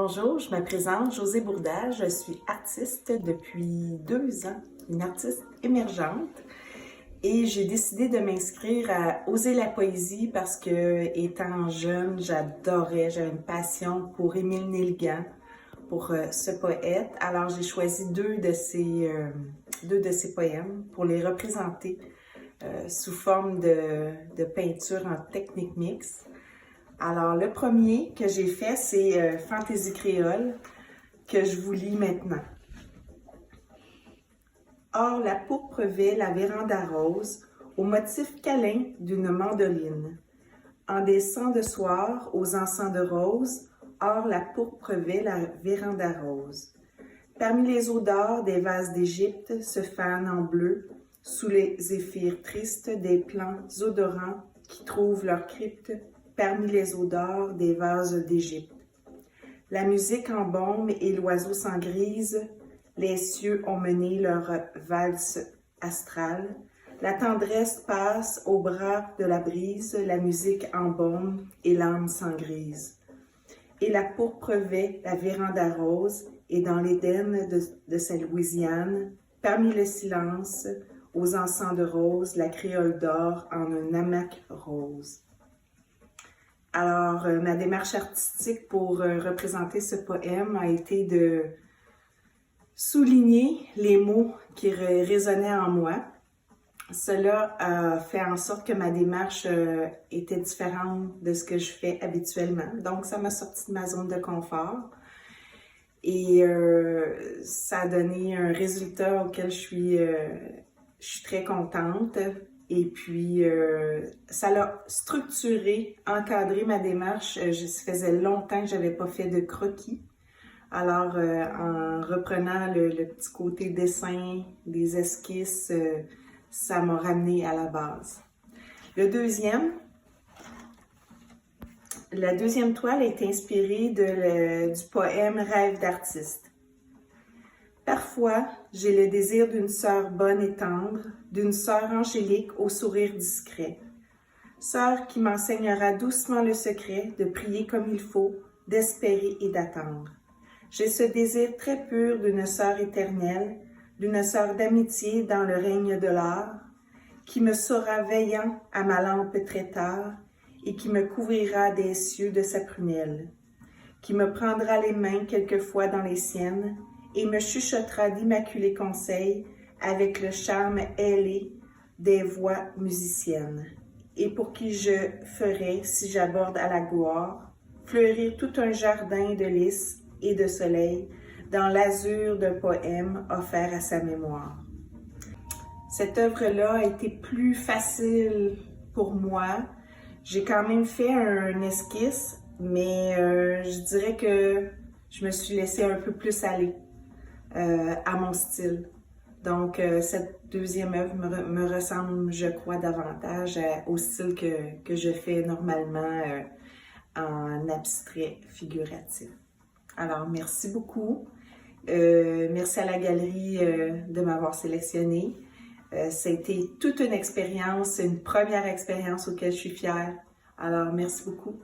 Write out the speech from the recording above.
Bonjour, je me présente Josée Bourda, je suis artiste depuis 2 ans, une artiste émergente et j'ai décidé de m'inscrire à Oser la poésie parce que étant jeune, j'avais une passion pour Émile Nelligan, pour ce poète. Alors j'ai choisi deux de ses poèmes pour les représenter sous forme de peinture en technique mixte. Alors, le premier que j'ai fait, c'est Fantaisie créole, que je vous lis maintenant. Or, la pourpre vêt la véranda rose, au motif câlin d'une mandoline. En des sons de soir, aux encens de rose, or la pourpre vêt la véranda rose. Parmi les odeurs des vases d'Égypte se fanent en bleu, sous les zéphyrs tristes des plants odorants qui trouvent leur crypte parmi les odeurs des vases d'Égypte. La musique embaume et l'oiseau s'engrise, les cieux ont mené leur valse astrale. La tendresse passe au bras de la brise, la musique embaume et l'âme s'engrise. Et la pourpre vêt la véranda rose, et dans l'Éden de sa Louisiane, parmi le silence, aux encens de rose, la créole dort en un hamac rose. Alors, ma démarche artistique pour représenter ce poème a été de souligner les mots qui résonnaient en moi. Cela a fait en sorte que ma démarche était différente de ce que je fais habituellement. Donc, ça m'a sorti de ma zone de confort et ça a donné un résultat auquel je suis très contente. Et puis, ça l'a structuré, encadré ma démarche. Ça faisait longtemps que je n'avais pas fait de croquis. Alors, en reprenant le petit côté dessin, des esquisses, ça m'a ramené à la base. La deuxième toile est inspirée du poème Rêve d'artiste. Parfois, j'ai le désir d'une sœur bonne et tendre, d'une sœur angélique au sourire discret. Sœur qui m'enseignera doucement le secret de prier comme il faut, d'espérer et d'attendre. J'ai ce désir très pur d'une sœur éternelle, d'une sœur d'amitié dans le règne de l'art, qui me saura veillant à ma lampe très tard et qui me couvrira des cieux de sa prunelle, qui me prendra les mains quelquefois dans les siennes, et me chuchotera d'immaculés conseils avec le charme ailé des voix musiciennes, et pour qui je ferai, si j'aborde à la gloire, fleurir tout un jardin de lys et de soleil dans l'azur d'un poème offert à sa mémoire. Cette œuvre-là a été plus facile pour moi. J'ai quand même fait un esquisse, mais je dirais que je me suis laissée un peu plus aller à mon style. Donc, cette deuxième œuvre me ressemble, je crois, davantage au style que je fais normalement en abstrait figuratif. Alors, merci beaucoup. Merci à la galerie de m'avoir sélectionnée. Ça a été toute une expérience, une première expérience auquel je suis fière. Alors, merci beaucoup.